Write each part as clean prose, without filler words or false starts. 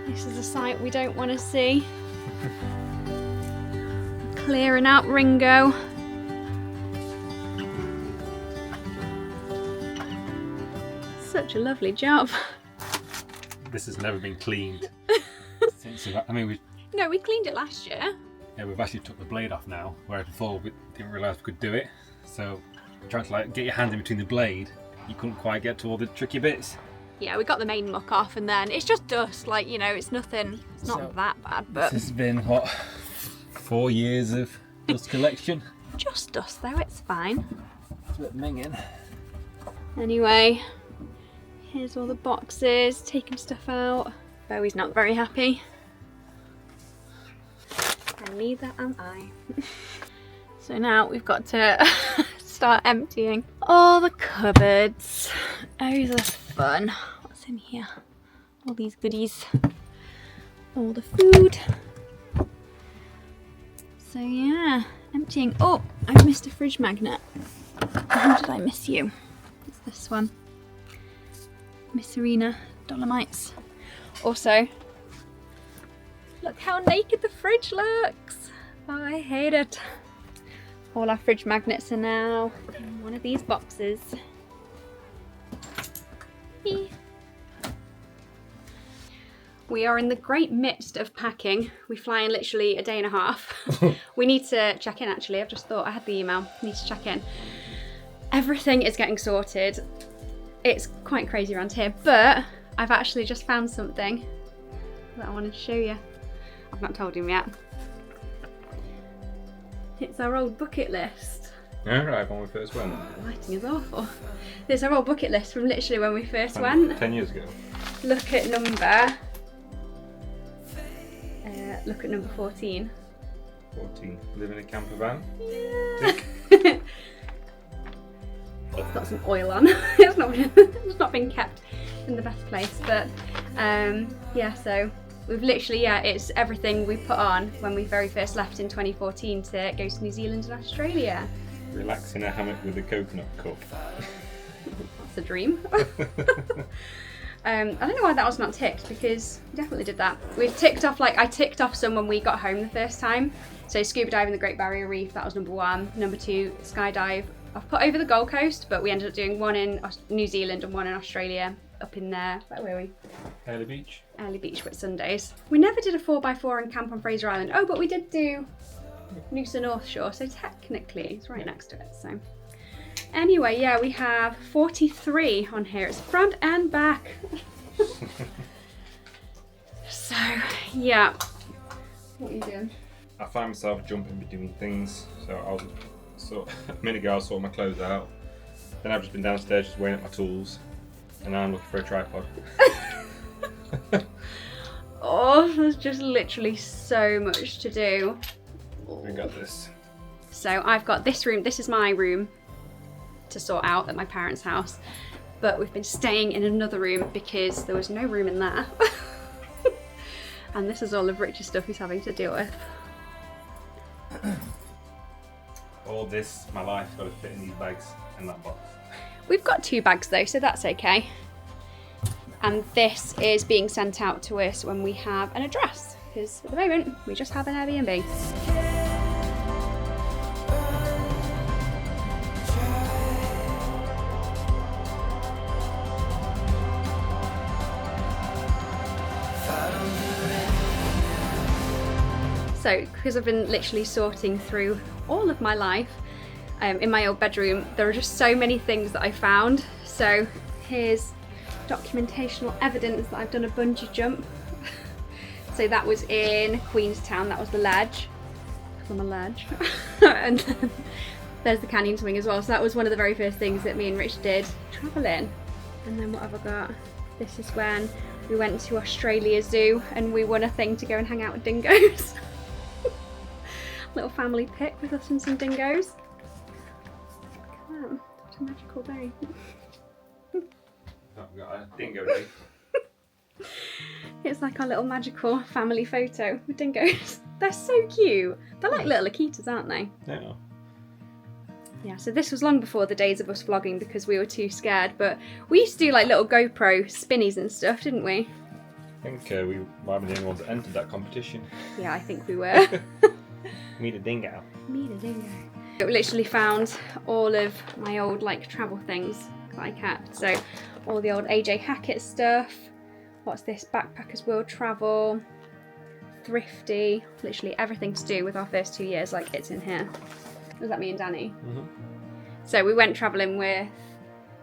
This is a sight we don't want to see. Clearing out Ringo. Such a lovely job. This has never been cleaned since. No, we cleaned it last year. Yeah, we've actually took the blade off now, whereas before we didn't realise we could do it. So trying to get your hand in between the blade, you couldn't quite get to all the tricky bits. Yeah, we got the main muck off, and then it's just dust. It's nothing. It's not that bad, but this has been 4 years of dust collection. Just dust though. It's fine. It's a bit minging. Anyway, here's all the boxes. Taking stuff out. Bowie's not very happy. And neither am I. So now we've got to start emptying all the cupboards. Oh, this fun. What's in here? All these goodies. All the food. So yeah, emptying. Oh, I've missed a fridge magnet. How did I miss you? It's this one. Miss Serena Dolomites. Also, look how naked the fridge looks. Oh, I hate it. All our fridge magnets are now in one of these boxes. We are in the great midst of packing. We fly in literally a day and a half. We need to check in actually. I've just thought, I had the email, need to check in. Everything is getting sorted. It's quite crazy around here, but I've actually just found something that I wanted to show you. I've not told him yet. It's our old bucket list. Yeah, right, when we first went. The lighting is awful. It's our old bucket list from literally when we first went. 10 years ago. Look at number 14. 14. Live in a camper van. Yeah. It's got some oil on. It's not been kept in the best place, but yeah, so we've literally, it's everything we put on when we very first left in 2014 to go to New Zealand and Australia. Relax in a hammock with a coconut cup. That's a dream. I don't know why that was not ticked, because we definitely did that. We've ticked off, I ticked off some when we got home the first time. So scuba diving the Great Barrier Reef, that was number 1. Number 2, skydive. I've put over the Gold Coast, but we ended up doing one in New Zealand and one in Australia, up in there. Where were we? Early Beach. Early Beach Whitsundays. We never did a 4x4 and camp on Fraser Island. Oh, but we did do Noosa North Shore, so technically it's right next to it. So anyway, yeah, we have 43 on here. It's front and back. So yeah, what are you doing? I find myself jumping between things, so a minute ago I saw my clothes out, then I've just been downstairs just weighing up my tools, and now I'm looking for a tripod. Oh, there's just literally so much to do. We got this. So I've got this room, this is my room to sort out at my parents' house, but we've been staying in another room because there was no room in there. And this is all of Rich's stuff he's having to deal with. All this, my life's got to fit in these bags and that box. We've got 2 bags though, so that's okay. And this is being sent out to us when we have an address, because at the moment we just have an Airbnb. So, because I've been literally sorting through all of my life in my old bedroom, there are just so many things that I found. So here's documentational evidence that I've done a bungee jump. So that was in Queenstown, that was the ledge, from a ledge. And then there's the canyon swing as well. So that was one of the very first things that me and Rich did travelling. And then what have I got? This is when we went to Australia Zoo and we won a thing to go and hang out with dingoes. Little family pic with us and some dingoes. Look at that, what a magical day. I've got a dingo day. It's like our little magical family photo with dingoes. They're so cute. They're like little Akitas, aren't they? Yeah. Yeah, so this was long before the days of us vlogging because we were too scared, but we used to do like little GoPro spinnies and stuff, didn't we? I think we might be the only ones that entered that competition. Yeah, I think we were. Meet a dingo. Meet a dingo. I literally found all of my old like travel things that I kept. So all the old AJ Hackett stuff. What's this? Backpackers World Travel. Thrifty. Literally everything to do with our first 2 years, like it's in here. Was that me and Danny? Mm-hmm. So we went travelling with,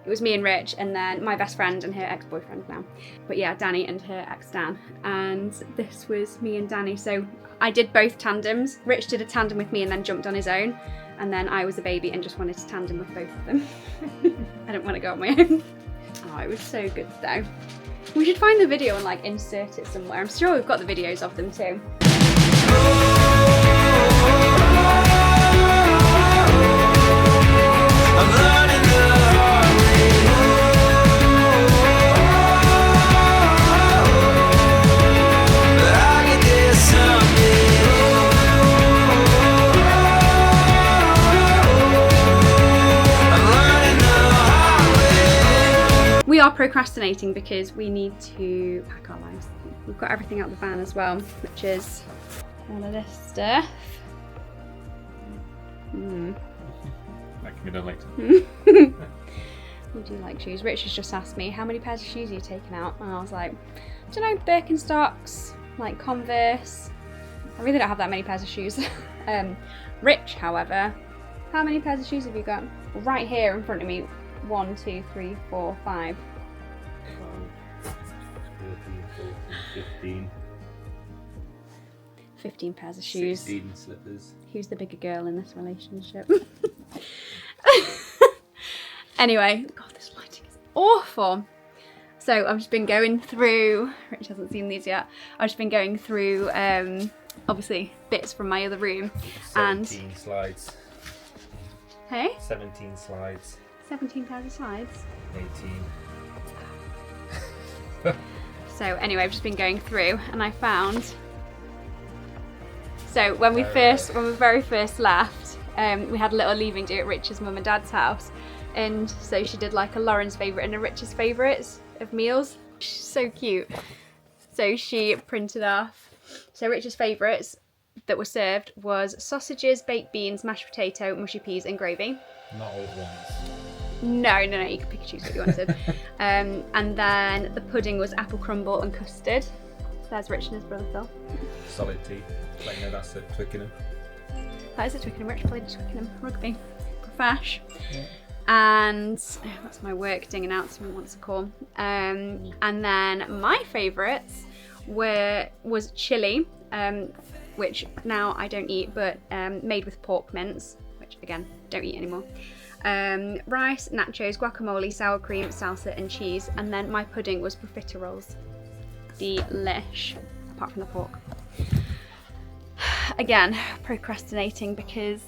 it was me and Rich, and then my best friend and her ex-boyfriend now. But yeah, Danny and her ex-Dan. And this was me and Danny. So I did both tandems. Rich did a tandem with me and then jumped on his own. And then I was a baby and just wanted to tandem with both of them. I didn't want to go on my own. Oh, it was so good though. We should find the video and like insert it somewhere. I'm sure we've got the videos of them too. We are procrastinating because we need to pack our lives. We've got everything out the van as well, which is all of this stuff. That can be done later. We do like shoes. Rich has just asked me, how many pairs of shoes are you taking out? And I was like, I don't know, Birkenstocks, like Converse. I really don't have that many pairs of shoes. Rich, however, how many pairs of shoes have you got? Right here in front of me. 1, 2, 3, 4, 5. 15. 15 pairs of shoes. 16 slippers. Who's the bigger girl in this relationship? Anyway, God, this lighting is awful. So I've just been going through, Rich hasn't seen these yet, I've just been going through, obviously, bits from my other room. 17 slides. Hey? 17 slides. 17 pairs of slides. 18. So anyway, I've just been going through and I found, so when we very first left, we had a little leaving do at Rich's mum and dad's house, and so she did like a Lauren's favourite and a Rich's favourites of meals. She's so cute. So she printed off, so Rich's favourites that were served was sausages, baked beans, mashed potato, mushy peas and gravy. Not all at once. No, you could pick and choose what you wanted. And then the pudding was apple crumble and custard. So there's Rich and his brother Phil. Solid tea. Like, no, that's at Twickenham. That is at Twickenham. Rich played at Twickenham Rugby. Fash. Yeah. And that's my work dinging out to me once a call. And then my favourites was chilli, which now I don't eat, but made with pork mince, which again don't eat anymore. Rice, nachos, guacamole, sour cream, salsa and cheese, and then my pudding was profiteroles. Delish, apart from the pork. Again, procrastinating because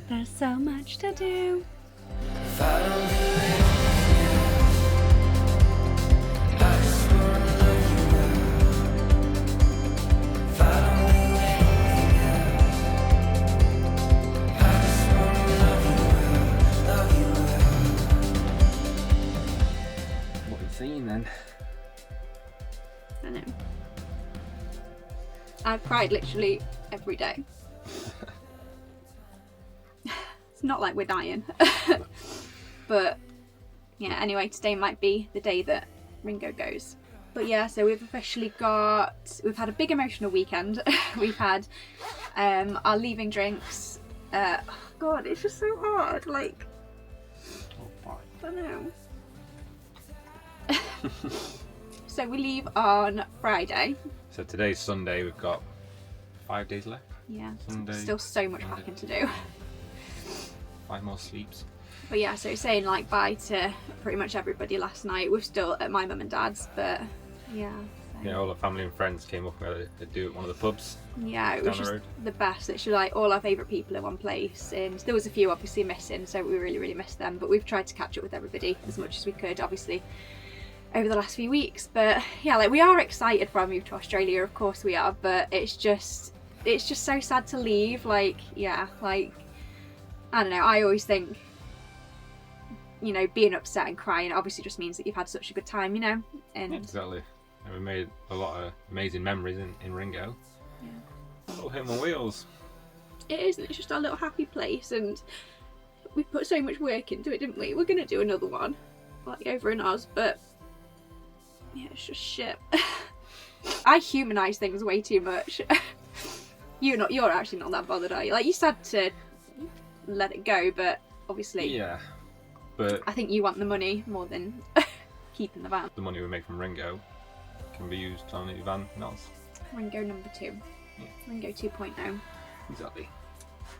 there's so much to do. Then I know. I've cried literally every day. It's not like we're dying. But yeah, anyway, today might be the day that Ringo goes. But yeah, so we've had a big emotional weekend. We've had our leaving drinks. God, it's just so hard. Like, I don't know. So we leave on Friday. So today's Sunday, we've got 5 days left. Yeah, Sunday, still so much Monday, packing to do. 5 more sleeps. But yeah, so saying like bye to pretty much everybody last night. We're still at my mum and dad's, but yeah. So. Yeah, all our family and friends came up and we had to do it at one of the pubs. Yeah, it was just the best. Literally, like all our favourite people in one place, and there was a few obviously missing, so we really missed them. But we've tried to catch up with everybody as much as we could, obviously, over the last few weeks. But yeah, like we are excited for our move to Australia, of course we are. But it's just so sad to leave. Like, yeah, like I don't know. I always think you know, being upset and crying obviously just means that you've had such a good time, you know. And exactly. And we made a lot of amazing memories in Ringo. Yeah. Little home on wheels. It is. It's just our little happy place, and we put so much work into it, didn't we? We're gonna do another one, like over in Oz, but yeah, it's just shit. I humanise things way too much. You're actually not that bothered, are you? Like, you said to let it go, but obviously, yeah. But I think you want the money more than keeping the van. the money we make from Ringo can be used on a van else. Ringo number 2. Yeah. Ringo 2.0. Exactly.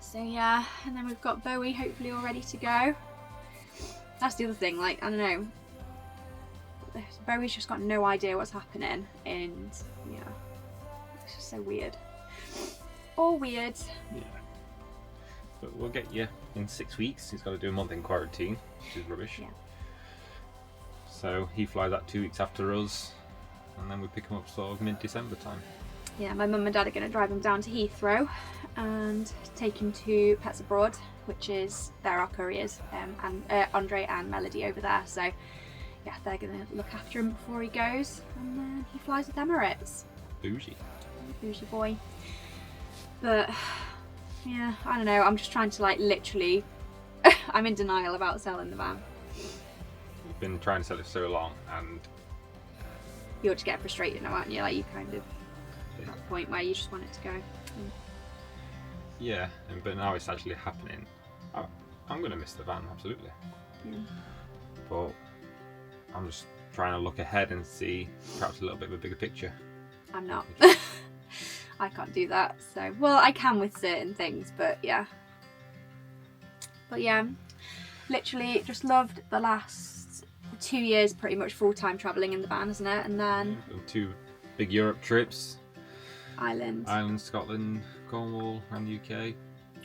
So yeah, and then we've got Bowie hopefully all ready to go. That's the other thing, like, I don't know. Bowie's just got no idea what's happening, and yeah, it's just so weird. All weird. Yeah. But we'll get you in 6 weeks. He's got to do a month in quarantine, which is rubbish. Yeah. So he flies out 2 weeks after us, and then we pick him up sort of mid-December time. Yeah, my mum and dad are going to drive him down to Heathrow and take him to Pets Abroad, which is, they're our couriers, and Andre and Melody over there. So yeah, they're going to look after him before he goes, and then he flies with Emirates. Bougie. Bougie boy. But yeah, I don't know, I'm just trying to, like, literally I'm in denial about selling the van. We've been trying to sell it for so long, and You're just getting frustrated now, aren't you? Like, you kind of at that point where you just want it to go. yeah, but now it's actually happening. I'm going to miss the van, absolutely. Yeah. But I'm just trying to look ahead and see perhaps a little bit of a bigger picture. I'm not. I can't do that. So, well, I can with certain things, but yeah. But yeah, literally just loved the last 2 years pretty much full-time travelling in the van, isn't it? And then 2 big Europe trips. Ireland, Scotland, Cornwall, and the UK.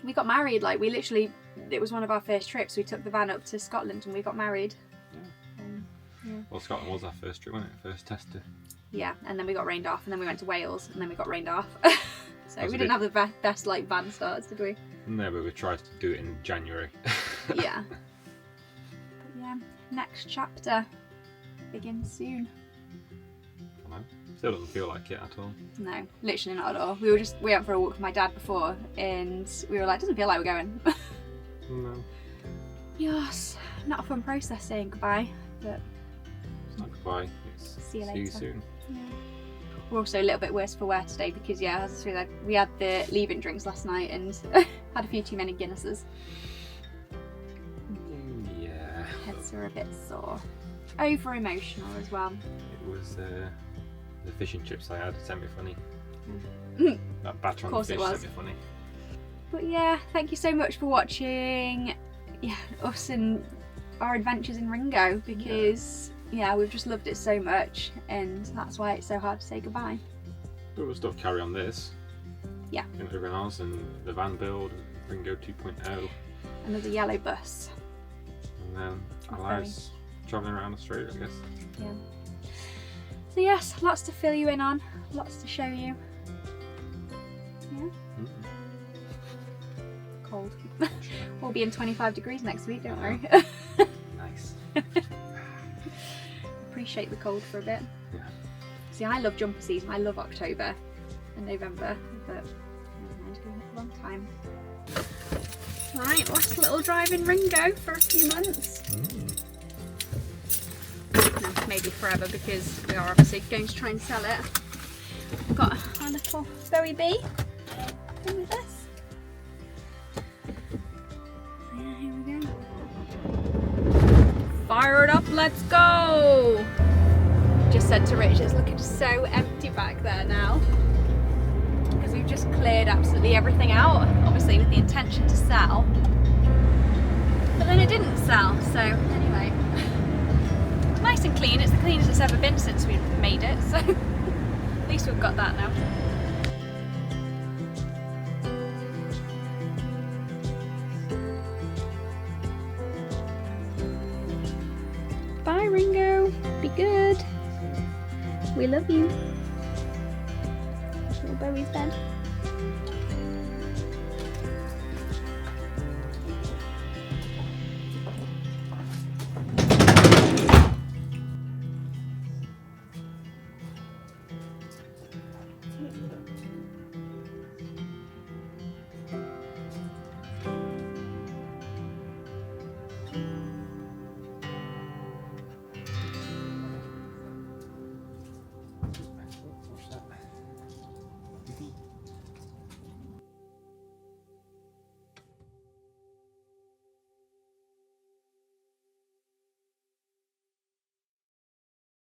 We got married, like, we literally, it was one of our first trips. We took the van up to Scotland and we got married. Yeah. Well, Scotland was our first trip, wasn't it? First tester. Yeah, and then we got rained off, and then we went to Wales, and then we got rained off. So we a didn't have the best like van starts, did we? No, but we tried to do it in January. Yeah. But yeah, next chapter begins soon. I know. Still doesn't feel like it at all. No, literally not at all. We went for a walk with my dad before, and we were like, doesn't feel like we're going. No. Yes, not a fun process saying goodbye, but It's not goodbye. It's see you later. soon. Yeah. We're also a little bit worse for wear today because, yeah, as I said, we had the leaving drinks last night and had a few too many Guinnesses. Yeah. Heads are a bit sore. Over emotional as well. It was the fish and chips I had sent me funny. That batter on the Of course fish it was. sent me funny. But yeah, thank you so much for watching. Yeah, us and our adventures in Ringo, because yeah, we've just loved it so much, and that's why it's so hard to say goodbye. But we'll still carry on this. Yeah. In everyone else, and the van build, Ringo 2.0. Another yellow bus. And then our lives travelling around Australia, I guess. Yeah. So yes, lots to fill you in on, lots to show you. Yeah. Cold. We'll be in 25 degrees next week, don't worry. Nice. Appreciate the cold for a bit. Yeah. See, I love jumper season. I love October and November, but never mind, going for a long time. Right, last little drive in Ringo for a few months. No, maybe forever, because we are obviously going to try and sell it. We've got our little Bowie bee in with us. So yeah, here we go. Fire it up, let's go! Just said to Rich, it's looking so empty back there now, because we've just cleared absolutely everything out, obviously with the intention to sell, but then it didn't sell. So anyway, it's nice and clean. It's the cleanest it's ever been since we made it, so at least we've got that now. Bye Ringo, be good. We love you. Little Bowie's bed.